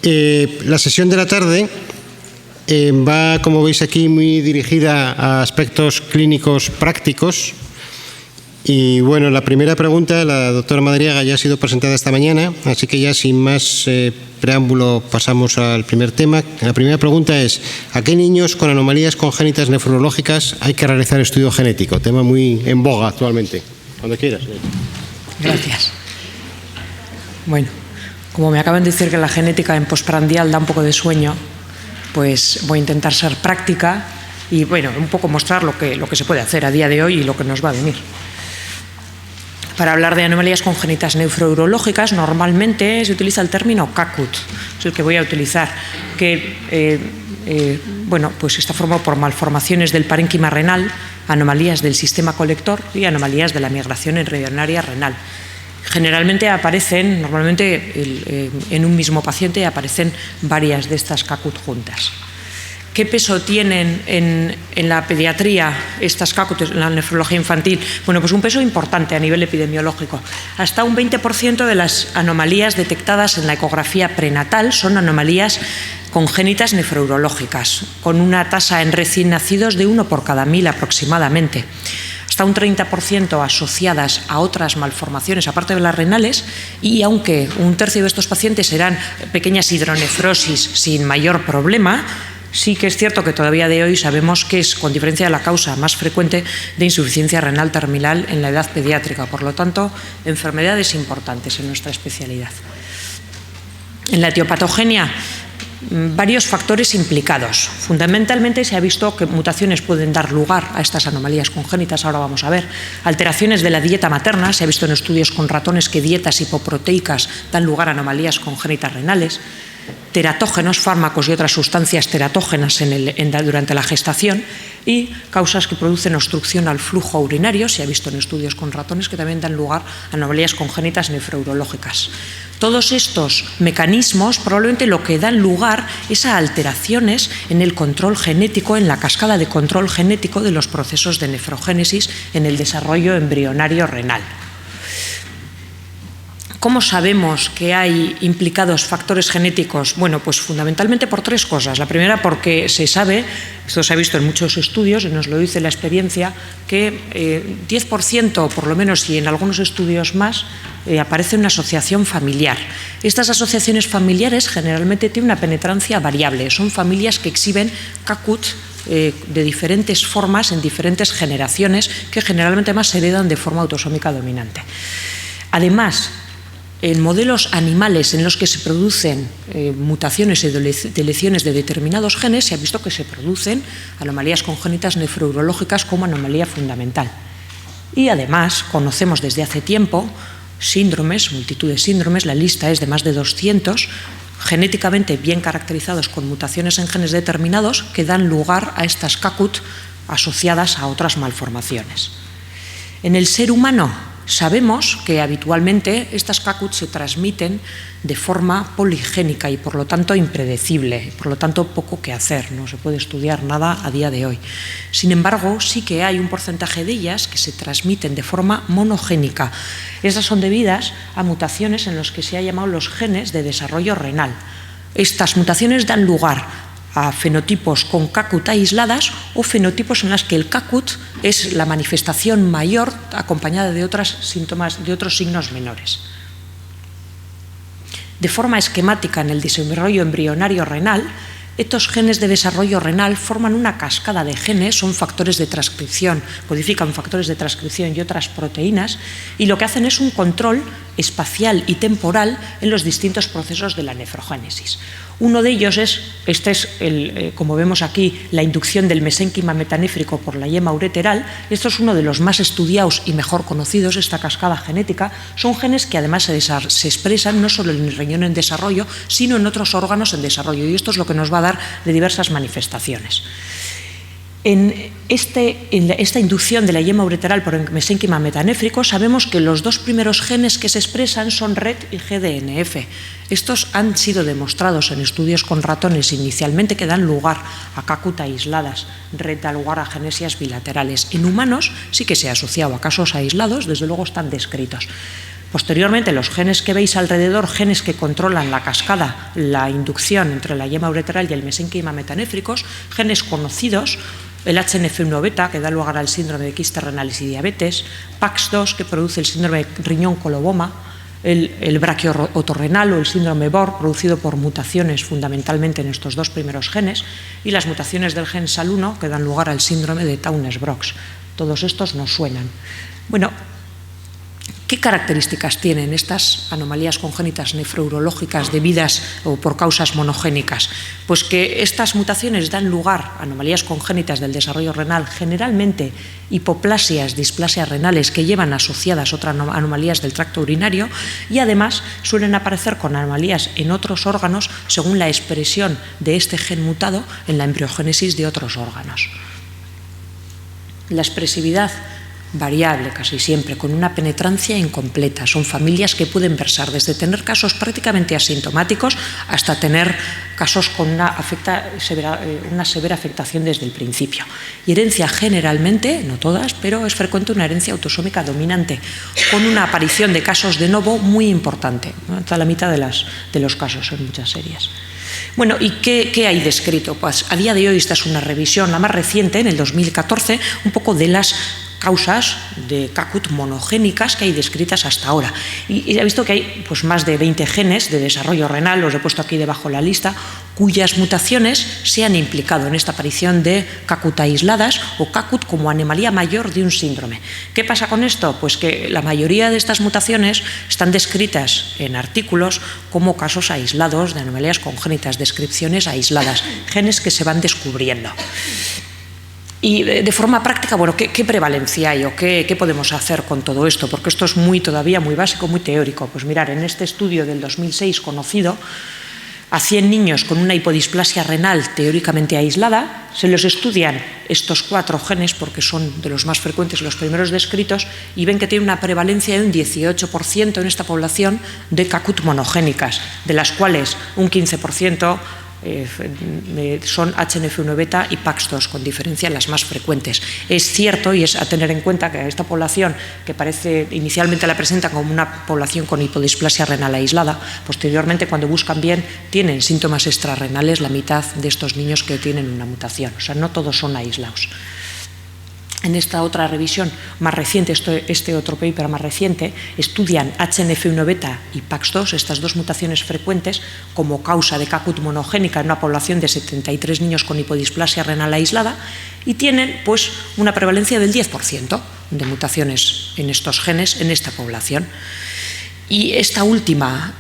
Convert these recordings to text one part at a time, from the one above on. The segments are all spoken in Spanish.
La sesión de la tarde va, como veis aquí, muy dirigida a aspectos clínicos prácticos. Y bueno, la primera pregunta, la doctora Madariaga, ya ha sido presentada esta mañana, así que ya sin más preámbulo pasamos al primer tema. La primera pregunta es: ¿a qué niños con anomalías congénitas nefrológicas hay que realizar estudio genético? Tema muy en boga actualmente. Cuando quieras. Gracias. Bueno, como me acaban de decir que la genética en postprandial da un poco de sueño, pues voy a intentar ser práctica y, bueno, un poco mostrar lo que se puede hacer a día de hoy y lo que nos va a venir. Para hablar de anomalías congénitas nefrourológicas, normalmente se utiliza el término CACUT, es el que voy a utilizar, que bueno, pues está formado por malformaciones del parénquima renal, anomalías del sistema colector y anomalías de la migración embrionaria renal. Generalmente aparecen, normalmente en un mismo paciente aparecen varias de estas CACUT juntas. ¿Qué peso tienen en la pediatría estas CACUT, en la nefrología infantil? Bueno, pues un peso importante a nivel epidemiológico. Hasta un 20% de las anomalías detectadas en la ecografía prenatal son anomalías congénitas nefrourológicas, con una tasa en recién nacidos de 1 por cada 1000 aproximadamente. Hasta un 30% asociadas a otras malformaciones, aparte de las renales, y aunque un tercio de estos pacientes eran pequeñas hidronefrosis sin mayor problema, sí que es cierto que todavía de hoy sabemos que es, con diferencia, la causa más frecuente de insuficiencia renal terminal en la edad pediátrica. Por lo tanto, enfermedades importantes en nuestra especialidad. En la etiopatogenia, varios factores implicados. Fundamentalmente se ha visto que mutaciones pueden dar lugar a estas anomalías congénitas, ahora vamos a ver. Alteraciones de la dieta materna, se ha visto en estudios con ratones que dietas hipoproteicas dan lugar a anomalías congénitas renales. Teratógenos, fármacos y otras sustancias teratógenas durante la gestación, y causas que producen obstrucción al flujo urinario, se ha visto en estudios con ratones que también dan lugar a anomalías congénitas nefrourológicas. Todos estos mecanismos probablemente lo que dan lugar es a alteraciones en el control genético, en la cascada de control genético de los procesos de nefrogénesis en el desarrollo embrionario renal. ¿Cómo sabemos que hay implicados factores genéticos? Bueno, pues fundamentalmente por tres cosas. La primera, porque se sabe, esto se ha visto en muchos estudios y nos lo dice la experiencia, que 10% por lo menos, y en algunos estudios más, aparece una asociación familiar. Estas asociaciones familiares generalmente tienen una penetrancia variable. Son familias que exhiben CACUT de diferentes formas en diferentes generaciones, que generalmente más se heredan de forma autosómica dominante. Además, en modelos animales en los que se producen mutaciones y deleciones de determinados genes, se ha visto que se producen anomalías congénitas nefrourológicas como anomalía fundamental. Y además conocemos desde hace tiempo síndromes, multitud de síndromes, la lista es de más de 200, genéticamente bien caracterizados con mutaciones en genes determinados que dan lugar a estas CACUT asociadas a otras malformaciones. En el ser humano sabemos que habitualmente estas CACUT se transmiten de forma poligénica y por lo tanto impredecible, por lo tanto poco que hacer, no se puede estudiar nada a día de hoy. Sin embargo, sí que hay un porcentaje de ellas que se transmiten de forma monogénica. Estas son debidas a mutaciones en las que se ha llamado los genes de desarrollo renal. Estas mutaciones dan lugar a fenotipos con CACUT aisladas o fenotipos en los que el CACUT es la manifestación mayor acompañada de otros síntomas, de otros signos menores. De forma esquemática, en el desarrollo embrionario renal, estos genes de desarrollo renal forman una cascada de genes, son factores de transcripción, codifican factores de transcripción y otras proteínas, y lo que hacen es un control espacial y temporal en los distintos procesos de la nefrogénesis. Uno de ellos es, como vemos aquí, la inducción del mesénquima metanéfrico por la yema ureteral. Esto es uno de los más estudiados y mejor conocidos, esta cascada genética. Son genes que además se expresan no solo en el riñón en desarrollo, sino en otros órganos en desarrollo, y esto es lo que nos va a dar de diversas manifestaciones. En esta inducción de la yema ureteral por el mesénquima metanéfrico sabemos que los dos primeros genes que se expresan son RET y GDNF. Estos han sido demostrados en estudios con ratones inicialmente que dan lugar a CACUT aisladas. RET da lugar a genesias bilaterales. En humanos sí que se ha asociado a casos aislados, desde luego están descritos. Posteriormente, los genes que veis alrededor, genes que controlan la cascada, la inducción entre la yema ureteral y el mesénquima metanéfricos, genes conocidos, el HNF1-beta, que da lugar al síndrome de quistes renales y diabetes, PAX2, que produce el síndrome de riñón-coloboma, el braquio-otorrenal o el síndrome BOR, producido por mutaciones fundamentalmente en estos dos primeros genes, y las mutaciones del gen SAL1, que dan lugar al síndrome de Townes-Brocks. Todos estos nos suenan. Bueno, ¿qué características tienen estas anomalías congénitas nefrourológicas debidas o por causas monogénicas? Pues que estas mutaciones dan lugar a anomalías congénitas del desarrollo renal, generalmente hipoplasias, displasias renales que llevan asociadas otras anomalías del tracto urinario, y además suelen aparecer con anomalías en otros órganos según la expresión de este gen mutado en la embriogénesis de otros órganos. La expresividad variable casi siempre, con una penetrancia incompleta. Son familias que pueden versar desde tener casos prácticamente asintomáticos hasta tener casos con una severa afectación desde el principio. Y herencia generalmente, no todas, pero es frecuente una herencia autosómica dominante, con una aparición de casos de novo muy importante, ¿no? Hasta la mitad de los casos en muchas series. Bueno, ¿y qué hay descrito? Pues a día de hoy esta es una revisión, la más reciente, en el 2014, un poco de las causas de CACUT monogénicas que hay descritas hasta ahora. Y he visto que hay pues, más de 20 genes de desarrollo renal, los he puesto aquí debajo de la lista, cuyas mutaciones se han implicado en esta aparición de CACUT aisladas o CACUT como anomalía mayor de un síndrome. ¿Qué pasa con esto? Pues que la mayoría de estas mutaciones están descritas en artículos como casos aislados de anomalías congénitas, descripciones aisladas, genes que se van descubriendo. Y de forma práctica, bueno, ¿qué prevalencia hay o qué podemos hacer con todo esto? Porque esto es todavía muy básico, muy teórico. Pues mirar, en este estudio del 2006 conocido, a 100 niños con una hipodisplasia renal teóricamente aislada, se les estudian estos 4 genes porque son de los más frecuentes, los primeros descritos, y ven que tiene una prevalencia de un 18% en esta población de CACUT monogénicas, de las cuales un 15% son HNF1-beta y PAX2, con diferencia las más frecuentes. Es cierto, y es a tener en cuenta, que esta población, que parece inicialmente la presenta como una población con hipodisplasia renal aislada, posteriormente, cuando buscan bien, tienen síntomas extrarrenales la mitad de estos niños que tienen una mutación. O sea, no todos son aislados. En esta otra revisión más reciente, este otro paper más reciente, estudian HNF1-beta y PAX2, estas dos mutaciones frecuentes, como causa de CACUT monogénica en una población de 73 niños con hipodisplasia renal aislada, y tienen pues, una prevalencia del 10% de mutaciones en estos genes en esta población. Y este último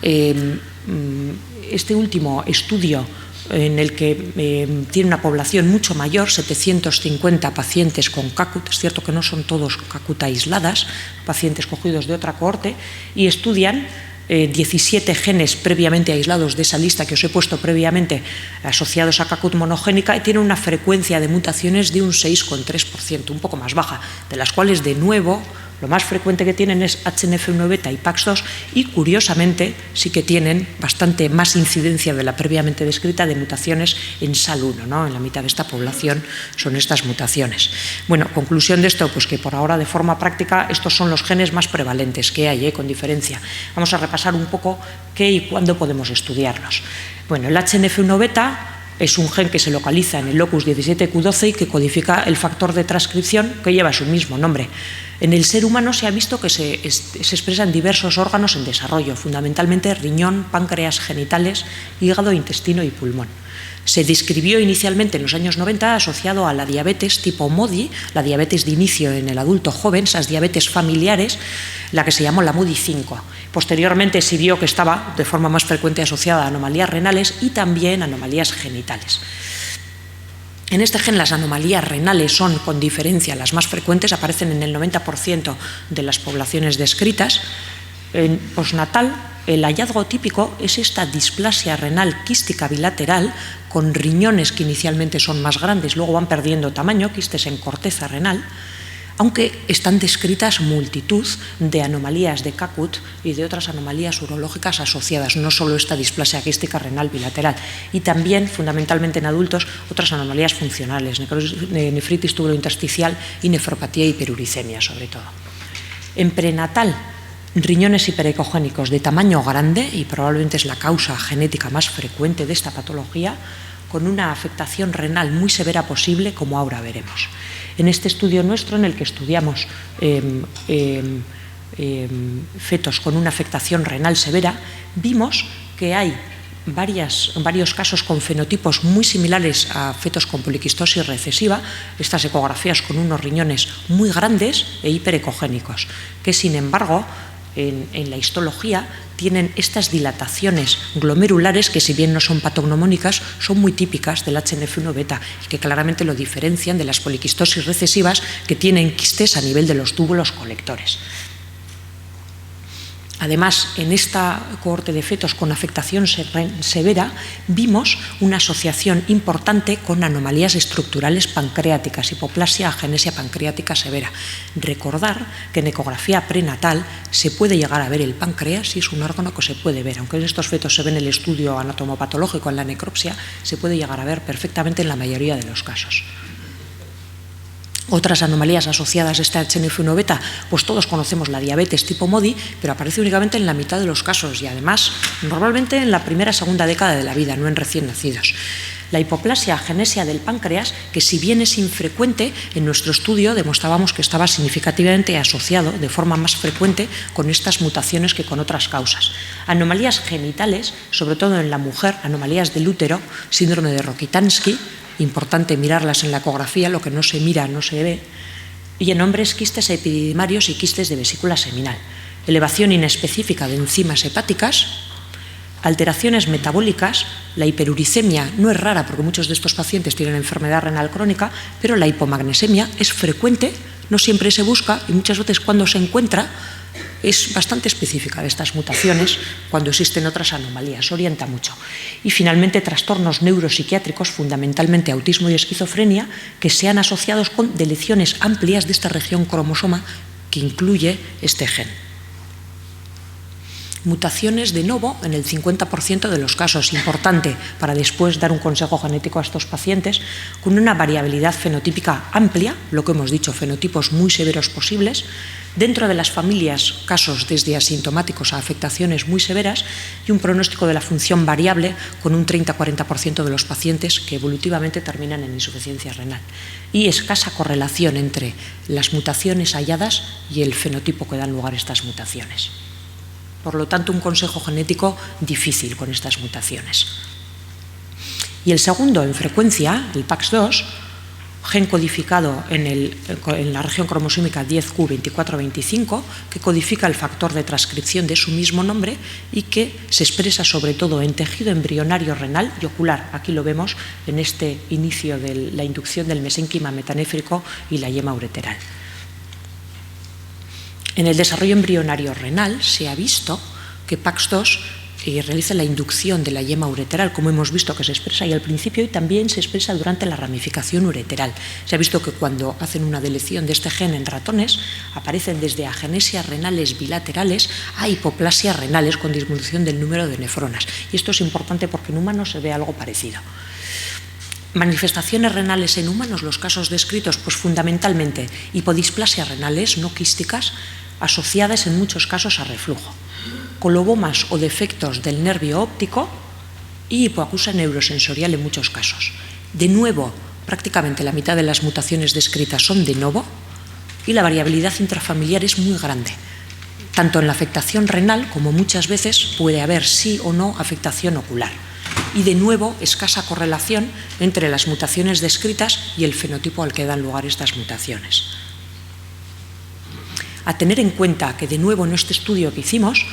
estudio, en el que tiene una población mucho mayor, 750 pacientes con CACUT, es cierto que no son todos CACUT aisladas, pacientes cogidos de otra cohorte, y estudian 17 genes previamente aislados de esa lista que os he puesto previamente asociados a CACUT monogénica, y tiene una frecuencia de mutaciones de un 6,3%, un poco más baja, de las cuales de nuevo lo más frecuente que tienen es HNF1-beta y PAX2, y curiosamente sí que tienen bastante más incidencia de la previamente descrita de mutaciones en SAL1, ¿no? En la mitad de esta población son estas mutaciones. Bueno, conclusión de esto, pues que por ahora de forma práctica estos son los genes más prevalentes que hay, con diferencia. Vamos a repasar un poco qué y cuándo podemos estudiarlos. Bueno, el HNF1-beta es un gen que se localiza en el locus 17q12 y que codifica el factor de transcripción que lleva su mismo nombre. En el ser humano se ha visto que se expresa en diversos órganos en desarrollo, fundamentalmente riñón, páncreas, genitales, hígado, intestino y pulmón. Se describió inicialmente en los años 90 asociado a la diabetes tipo MODY, la diabetes de inicio en el adulto joven, esas diabetes familiares, la que se llamó la MODY 5. Posteriormente se vio que estaba de forma más frecuente asociada a anomalías renales y también a anomalías genitales. En este gen las anomalías renales son con diferencia las más frecuentes, aparecen en el 90% de las poblaciones descritas. En postnatal, el hallazgo típico es esta displasia renal quística bilateral con riñones que inicialmente son más grandes, luego van perdiendo tamaño, quistes en corteza renal, aunque están descritas multitud de anomalías de CACUT y de otras anomalías urológicas asociadas, no solo esta displasia quística renal bilateral, y también, fundamentalmente en adultos, otras anomalías funcionales, nefritis tubulointersticial y nefropatía y hiperuricemia, sobre todo. En prenatal riñones hiperecogénicos de tamaño grande, y probablemente es la causa genética más frecuente de esta patología, con una afectación renal muy severa posible, como ahora veremos. En este estudio nuestro, en el que estudiamos fetos con una afectación renal severa, vimos que hay varios casos con fenotipos muy similares a fetos con poliquistosis recesiva, estas ecografías con unos riñones muy grandes e hiperecogénicos, que sin embargo en la histología tienen estas dilataciones glomerulares que, si bien no son patognomónicas, son muy típicas del HNF1 beta y que claramente lo diferencian de las poliquistosis recesivas, que tienen quistes a nivel de los túbulos colectores. Además, en esta cohorte de fetos con afectación severa vimos una asociación importante con anomalías estructurales pancreáticas, hipoplasia, agenesia pancreática severa. Recordar que en ecografía prenatal se puede llegar a ver el páncreas, y es un órgano que se puede ver. Aunque en estos fetos se ve en el estudio anatomopatológico, en la necropsia, se puede llegar a ver perfectamente en la mayoría de los casos. Otras anomalías asociadas a este HNF1 beta, pues todos conocemos la diabetes tipo MODY, pero aparece únicamente en la mitad de los casos y además normalmente en la primera o segunda década de la vida, no en recién nacidos. La hipoplasia agenesia del páncreas, que si bien es infrecuente, en nuestro estudio demostrábamos que estaba significativamente asociado de forma más frecuente con estas mutaciones que con otras causas. Anomalías genitales, sobre todo en la mujer, anomalías del útero, síndrome de Rokitansky, importante mirarlas en la ecografía, lo que no se mira no se ve, y en hombres quistes epididimarios y quistes de vesícula seminal, elevación inespecífica de enzimas hepáticas, alteraciones metabólicas. La hiperuricemia no es rara porque muchos de estos pacientes tienen enfermedad renal crónica, pero la hipomagnesemia es frecuente, no siempre se busca y muchas veces cuando se encuentra es bastante específica de estas mutaciones, cuando existen otras anomalías, orienta mucho. Y finalmente, trastornos neuropsiquiátricos, fundamentalmente autismo y esquizofrenia, que se han asociado con deleciones amplias de esta región cromosoma que incluye este gen. Mutaciones de novo en el 50% de los casos, importante para después dar un consejo genético a estos pacientes, con una variabilidad fenotípica amplia, lo que hemos dicho, fenotipos muy severos posibles, dentro de las familias casos desde asintomáticos a afectaciones muy severas y un pronóstico de la función variable con un 30-40% de los pacientes que evolutivamente terminan en insuficiencia renal, y escasa correlación entre las mutaciones halladas y el fenotipo que dan lugar a estas mutaciones. Por lo tanto, un consejo genético difícil con estas mutaciones. Y el segundo, en frecuencia, el PAX2, gen codificado en la región cromosómica 10q2425, que codifica el factor de transcripción de su mismo nombre y que se expresa sobre todo en tejido embrionario renal y ocular. Aquí lo vemos en este inicio de la inducción del mesénquima metanéfrico y la yema ureteral. En el desarrollo embrionario renal se ha visto que PAX2 realiza la inducción de la yema ureteral, como hemos visto que se expresa ahí al principio, y también se expresa durante la ramificación ureteral. Se ha visto que cuando hacen una deleción de este gen en ratones, aparecen desde agenesias renales bilaterales a hipoplasias renales con disminución del número de nefronas. Y esto es importante porque en humanos se ve algo parecido. Manifestaciones renales en humanos, los casos descritos, pues fundamentalmente hipodisplasias renales no quísticas, asociadas en muchos casos a reflujo, colobomas o defectos del nervio óptico y hipoacusia neurosensorial en muchos casos. De nuevo, prácticamente la mitad de las mutaciones descritas son de novo y la variabilidad intrafamiliar es muy grande, tanto en la afectación renal como muchas veces puede haber sí o no afectación ocular. Y de nuevo, escasa correlación entre las mutaciones descritas y el fenotipo al que dan lugar estas mutaciones. A tener en cuenta que, de nuevo, en este estudio que hicimos,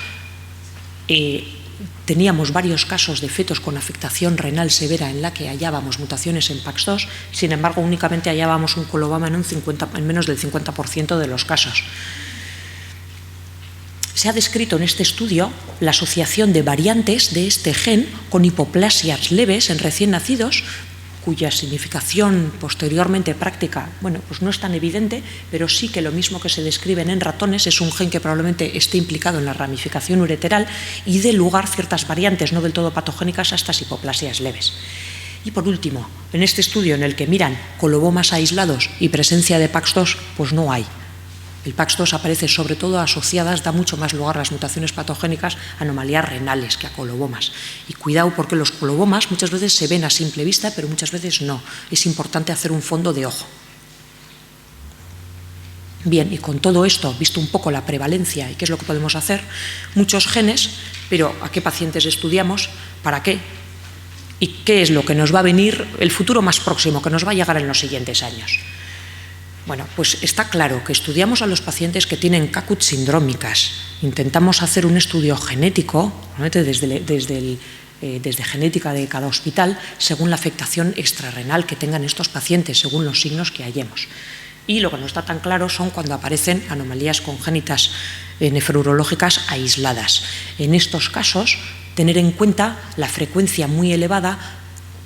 teníamos varios casos de fetos con afectación renal severa en la que hallábamos mutaciones en PAX2, sin embargo, únicamente hallábamos un coloboma en menos del 50% de los casos. Se ha descrito en este estudio la asociación de variantes de este gen con hipoplasias leves en recién nacidos, cuya significación posteriormente práctica, pues no es tan evidente, pero sí que lo mismo que se describen en ratones es un gen que probablemente esté implicado en la ramificación ureteral y dé lugar ciertas variantes no del todo patogénicas a estas hipoplasias leves. Y por último, en este estudio en el que miran colobomas aislados y presencia de PAX2, pues no hay. El PAX2 aparece sobre todo asociadas, da mucho más lugar a las mutaciones patogénicas, a anomalías renales que a colobomas. Y cuidado porque los colobomas muchas veces se ven a simple vista, pero muchas veces no. Es importante hacer un fondo de ojo. Bien, y con todo esto, visto un poco la prevalencia y qué es lo que podemos hacer, muchos genes, pero ¿a qué pacientes estudiamos? ¿Para qué? ¿Y qué es lo que nos va a venir, el futuro más próximo, que nos va a llegar en los siguientes años? Bueno, pues está claro que estudiamos a los pacientes que tienen CACUT sindrómicas. Intentamos hacer un estudio genético, desde genética de cada hospital, según la afectación extrarrenal que tengan estos pacientes, según los signos que hallemos. Y lo que no está tan claro son cuando aparecen anomalías congénitas nefrourológicas aisladas. En estos casos, tener en cuenta la frecuencia muy elevada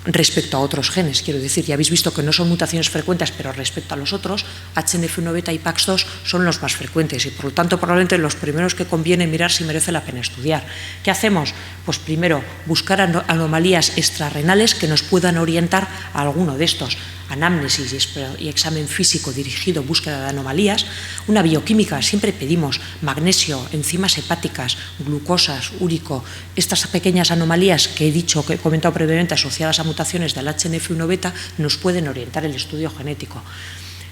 respecto a otros genes. Quiero decir, ya habéis visto que no son mutaciones frecuentes, pero respecto a los otros, HNF1 beta y PAX2 son los más frecuentes y por lo tanto probablemente los primeros que conviene mirar si merece la pena estudiar. ¿Qué hacemos? Pues primero buscar anomalías extrarrenales que nos puedan orientar a alguno de estos. Anamnesis y examen físico dirigido, búsqueda de anomalías. Una bioquímica, siempre pedimos magnesio, enzimas hepáticas, glucosas, úrico, estas pequeñas anomalías que he comentado previamente asociadas a mutaciones del HNF1 beta nos pueden orientar el estudio genético.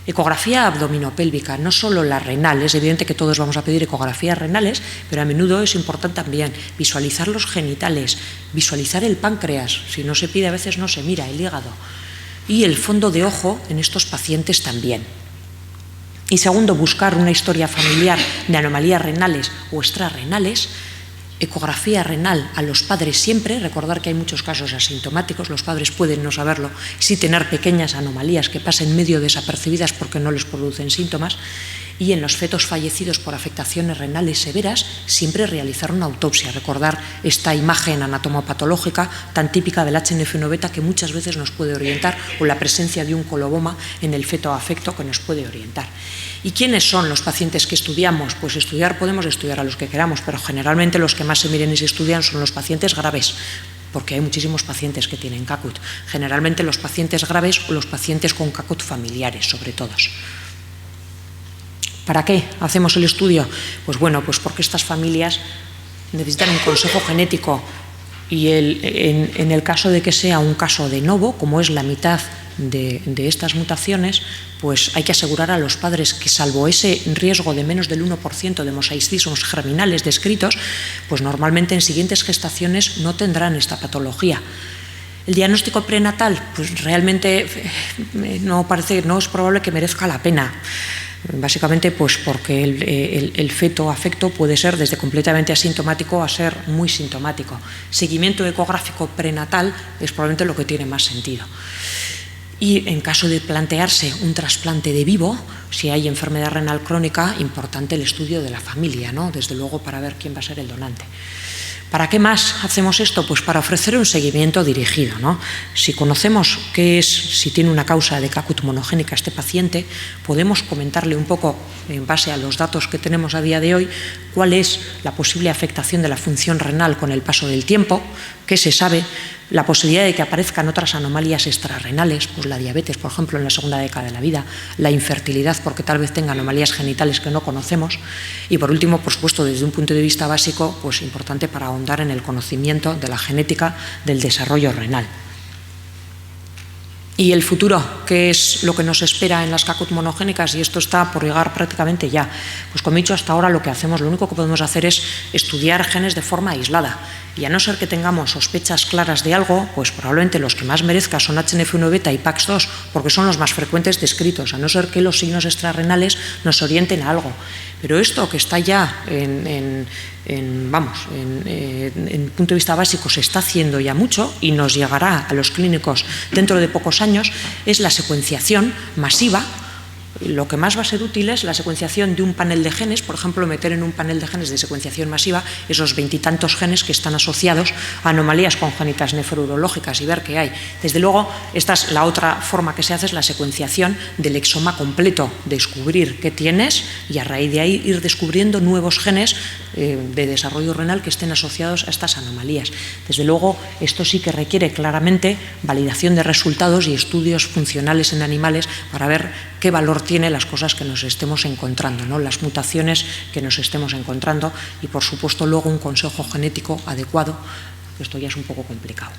Ecografía abdominopélvica, no solo la renal, es evidente que todos vamos a pedir ecografías renales, pero a menudo es importante también visualizar los genitales, visualizar el páncreas, si no se pide a veces no se mira, el hígado. Y el fondo de ojo en estos pacientes también. Y segundo, buscar una historia familiar de anomalías renales o extrarrenales, ecografía renal a los padres siempre, recordar que hay muchos casos asintomáticos, los padres pueden no saberlo, sí tener pequeñas anomalías que pasen medio desapercibidas porque no les producen síntomas, y en los fetos fallecidos por afectaciones renales severas, siempre realizar una autopsia, recordar esta imagen anatomopatológica tan típica del HNF1 beta que muchas veces nos puede orientar, o la presencia de un coloboma en el feto afecto que nos puede orientar. ¿Y quiénes son los pacientes que estudiamos? Pues podemos estudiar a los que queramos, pero generalmente los que más se miren y se estudian son los pacientes graves, porque hay muchísimos pacientes que tienen CACUT. Generalmente los pacientes graves o los pacientes con CACUT familiares, sobre todo. ¿Para qué hacemos el estudio? Pues bueno, pues porque estas familias necesitan un consejo genético y en el caso de que sea un caso de novo, como es la mitad de estas mutaciones, pues hay que asegurar a los padres que salvo ese riesgo de menos del 1% de mosaicismos germinales descritos, pues normalmente en siguientes gestaciones no tendrán esta patología. El diagnóstico prenatal, pues realmente no es probable que merezca la pena. Básicamente pues porque el feto afecto puede ser desde completamente asintomático a ser muy sintomático. Seguimiento ecográfico prenatal es probablemente lo que tiene más sentido. Y en caso de plantearse un trasplante de vivo, si hay enfermedad renal crónica, importante el estudio de la familia, ¿no? Desde luego para ver quién va a ser el donante. ¿Para qué más hacemos esto? Pues para ofrecer un seguimiento dirigido, ¿no? Si conocemos si tiene una causa de CACUT monogénica este paciente, podemos comentarle un poco, en base a los datos que tenemos a día de hoy, cuál es la posible afectación de la función renal con el paso del tiempo, qué se sabe, la posibilidad de que aparezcan otras anomalías extrarrenales, pues la diabetes, por ejemplo, en la segunda década de la vida, la infertilidad, porque tal vez tenga anomalías genitales que no conocemos, y por último, por supuesto, desde un punto de vista básico, pues importante para ahondar en el conocimiento de la genética del desarrollo renal. Y el futuro, ¿qué es lo que nos espera en las CACUT monogénicas? Y esto está por llegar prácticamente ya. Pues como he dicho hasta ahora, lo único que podemos hacer es estudiar genes de forma aislada. Y a no ser que tengamos sospechas claras de algo, pues probablemente los que más merezca son HNF1 beta y PAX2, porque son los más frecuentes descritos, a no ser que los signos extrarrenales nos orienten a algo. Pero esto que está ya en punto de vista básico se está haciendo ya mucho y nos llegará a los clínicos dentro de pocos años, es la secuenciación masiva. Lo que más va a ser útil es la secuenciación de un panel de genes, por ejemplo, meter en un panel de genes de secuenciación masiva esos 20 y tantos genes que están asociados a anomalías congénitas nefrourológicas y ver qué hay. Desde luego, esta es la otra forma que se hace, es la secuenciación del exoma completo, descubrir qué tienes y a raíz de ahí ir descubriendo nuevos genes de desarrollo renal que estén asociados a estas anomalías. Desde luego, esto sí que requiere claramente validación de resultados y estudios funcionales en animales para ver qué valor tiene las cosas que nos estemos encontrando, ¿no? Las mutaciones que nos estemos encontrando y, por supuesto, luego un consejo genético adecuado. Esto ya es un poco complicado.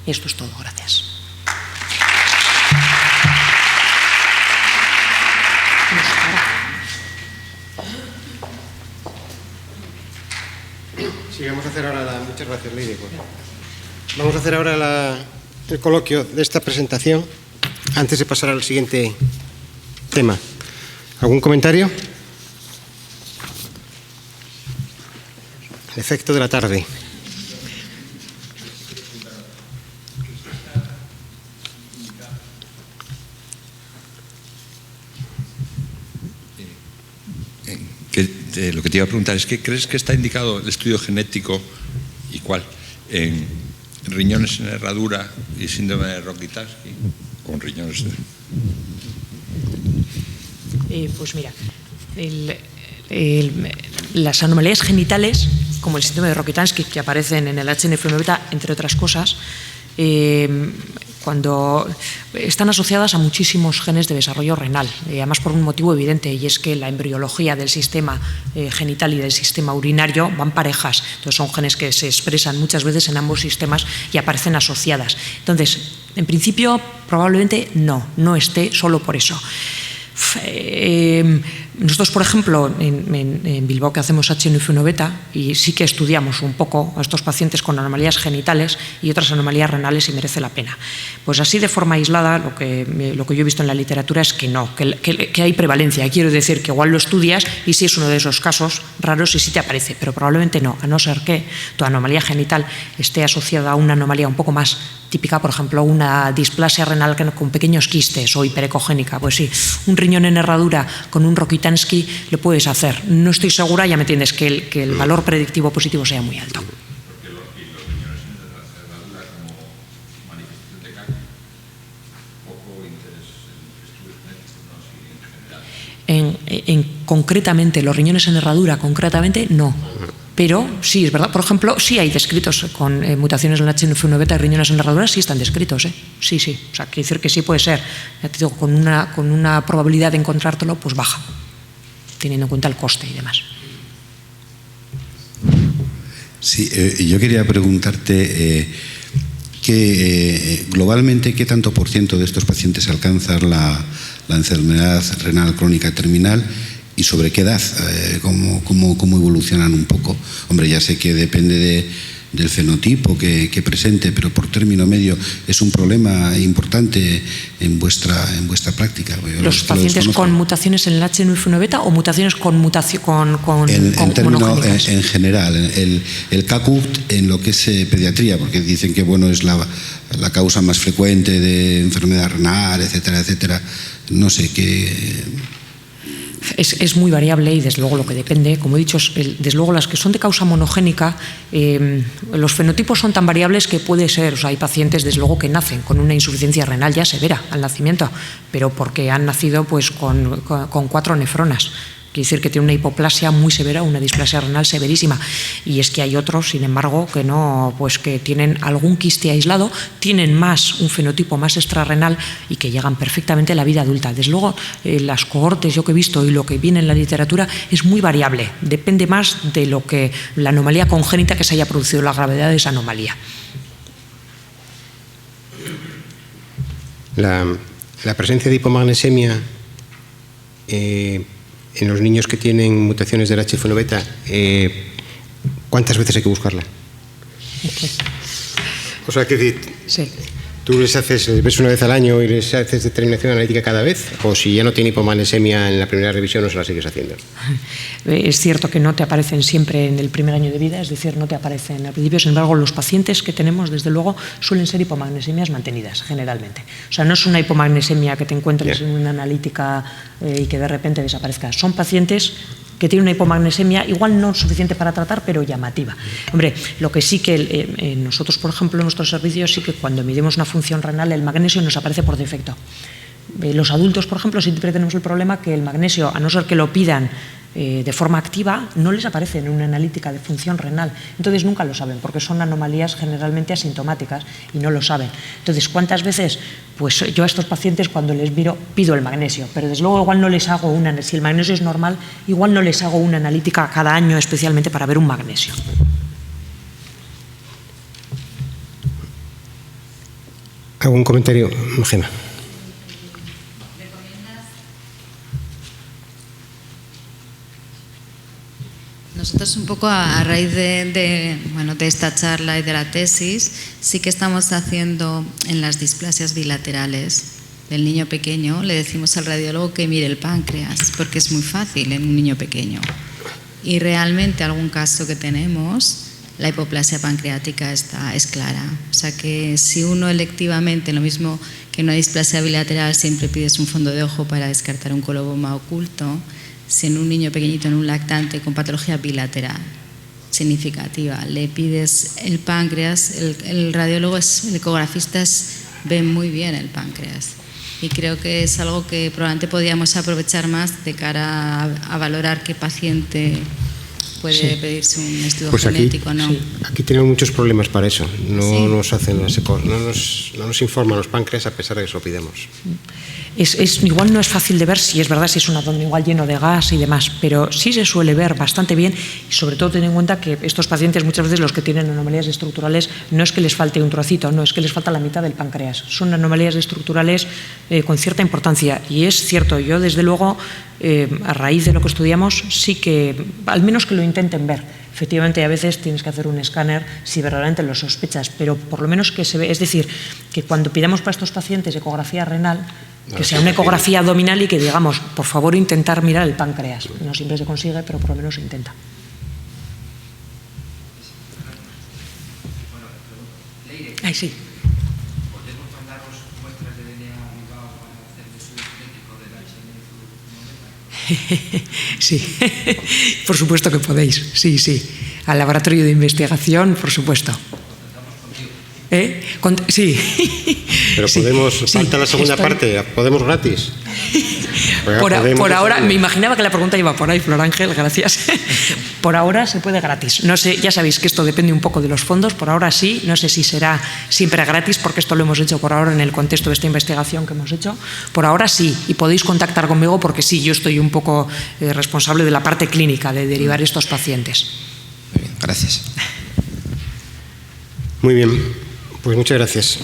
Y esto es todo. Gracias. Sí, vamos a hacer ahora muchas gracias, Lidia. Vamos a hacer ahora el coloquio de esta presentación antes de pasar al siguiente tema. ¿Algún comentario? El efecto de la tarde. Lo que te iba a preguntar es que ¿crees que está indicado el estudio genético y cuál? En riñones en herradura y síndrome de Rokitansky, con riñones pues mira, las anomalías genitales, como el síndrome de Rokitansky, que aparecen en el HNF1 beta, entre otras cosas, cuando están asociadas a muchísimos genes de desarrollo renal, además por un motivo evidente, y es que la embriología del sistema genital y del sistema urinario van parejas. Entonces son genes que se expresan muchas veces en ambos sistemas y aparecen asociadas. Entonces, en principio, probablemente no esté solo por eso. Nosotros, por ejemplo, en Bilbao, que hacemos HNF1 beta, y sí que estudiamos un poco a estos pacientes con anomalías genitales y otras anomalías renales, y merece la pena. Pues así, de forma aislada, lo que yo he visto en la literatura es que no, que hay prevalencia. Quiero decir que igual lo estudias y sí es uno de esos casos raros y sí te aparece, pero probablemente no, a no ser que tu anomalía genital esté asociada a una anomalía un poco más típica, por ejemplo, una displasia renal con pequeños quistes o hiperecogénica. Pues sí, un riñón en herradura con un Rokitansky lo puedes hacer. No estoy segura, ya me entiendes, que el valor predictivo positivo sea muy alto. Porque los riñones en herradura como manifestación de cáncer, poco interés en estudios genéticos, no, sí, en general. Concretamente, los riñones en herradura, concretamente, no. Pero sí, es verdad, por ejemplo, sí hay descritos con mutaciones en el HNF1 beta y riñones en herradura, sí están descritos, Sí. O sea, quiere decir que sí puede ser, ya te digo, con una probabilidad de encontrártelo, pues baja, teniendo en cuenta el coste y demás. Sí, yo quería preguntarte globalmente, ¿qué tanto por ciento de estos pacientes alcanzan la enfermedad renal crónica terminal? ¿Y sobre qué edad? ¿Cómo evolucionan un poco? Hombre, ya sé que depende del fenotipo que presente, pero por término medio es un problema importante en vuestra práctica. ¿Los pacientes con mutaciones en el HNF1 beta o mutaciones con monogénicas? En general, el CACUT en lo que es pediatría, porque dicen que es la causa más frecuente de enfermedad renal, etcétera, etcétera. No sé qué... Es muy variable y, desde luego, lo que depende, como he dicho, desde luego las que son de causa monogénica, los fenotipos son tan variables que puede ser, o sea, hay pacientes, desde luego, que nacen con una insuficiencia renal ya severa al nacimiento, pero porque han nacido pues con 4 nefronas. Quiere decir que tiene una hipoplasia muy severa, una displasia renal severísima. Y es que hay otros, sin embargo, que no, pues que tienen algún quiste aislado, tienen un fenotipo más extrarrenal y que llegan perfectamente a la vida adulta. Desde luego, las cohortes yo que he visto y lo que viene en la literatura es muy variable. Depende más de la anomalía congénita que se haya producido, la gravedad de esa anomalía. La presencia de hipomagnesemia en los niños que tienen mutaciones del HNF1 beta, ¿cuántas veces hay que buscarla? O sea, que sí. ¿Tú les ves una vez al año y les haces determinación analítica cada vez? ¿O si ya no tiene hipomagnesemia en la primera revisión no se la sigues haciendo? Es cierto que no te aparecen siempre en el primer año de vida, es decir, no te aparecen al principio. Sin embargo, los pacientes que tenemos, desde luego, suelen ser hipomagnesemias mantenidas, generalmente. O sea, no es una hipomagnesemia que te encuentres en una analítica y que de repente desaparezca. Son pacientes que tienen una hipomagnesemia igual no suficiente para tratar, pero llamativa. Hombre, lo que sí que nosotros, por ejemplo, en nuestros servicios, sí que cuando midimos una función renal, el magnesio nos aparece por defecto. Los adultos, por ejemplo, siempre tenemos el problema que el magnesio, a no ser que lo pidan de forma activa, no les aparece en una analítica de función renal. Entonces nunca lo saben, porque son anomalías generalmente asintomáticas y no lo saben. Entonces, ¿cuántas veces? Pues yo a estos pacientes cuando les miro pido el magnesio, pero desde luego igual no les hago si el magnesio es normal, igual no les hago una analítica cada año especialmente para ver un magnesio. ¿Algún comentario, Gemma? Nosotros un poco a raíz de esta charla y de la tesis, sí que estamos haciendo en las displasias bilaterales del niño pequeño, le decimos al radiólogo que mire el páncreas, porque es muy fácil en un niño pequeño. Y realmente algún caso que tenemos, la hipoplasia pancreática es clara. O sea que si uno electivamente, lo mismo que en una displasia bilateral siempre pides un fondo de ojo para descartar un coloboma oculto, si en un niño pequeñito, en un lactante con patología bilateral significativa, le pides el páncreas, el radiólogo, el ecografista ve muy bien el páncreas. Y creo que es algo que probablemente podríamos aprovechar más de cara a valorar qué paciente puede pedirse un estudio genético, ¿no? Sí. Aquí tenemos muchos problemas para eso. No nos hacen no nos informan los páncreas a pesar de que se lo pidamos. Igual no es fácil de ver si es verdad, si es un abdomen igual lleno de gas y demás, pero sí se suele ver bastante bien y sobre todo ten en cuenta que estos pacientes muchas veces los que tienen anomalías estructurales no es que les falte un trocito, no, es que les falta la mitad del páncreas. Son anomalías estructurales con cierta importancia y es cierto, yo desde luego a raíz de lo que estudiamos sí que, al menos que lo intenten ver. Efectivamente, a veces tienes que hacer un escáner si verdaderamente lo sospechas, pero por lo menos que se ve, es decir, que cuando pidamos para estos pacientes ecografía renal, que sea una ecografía abdominal y que digamos, por favor, intentar mirar el páncreas. No siempre se consigue, pero por lo menos se intenta. Ay, sí. ¿Podemos mandaros muestras de DNA ligado para hacer el estudio genético del HN? Sí, por supuesto que podéis. Sí, sí. Al laboratorio de investigación, por supuesto. Sí. Pero podemos, falta la segunda parte, ¿podemos gratis? Por ahora, me imaginaba que la pregunta iba por ahí, Flor Ángel, gracias. Por ahora se puede gratis. No sé, ya sabéis que esto depende un poco de los fondos, por ahora sí, no sé si será siempre gratis, porque esto lo hemos hecho por ahora en el contexto de esta investigación que hemos hecho. Por ahora sí, y podéis contactar conmigo porque sí, yo estoy un poco responsable de la parte clínica, de derivar estos pacientes. Muy bien, gracias. Muy bien, pues muchas gracias.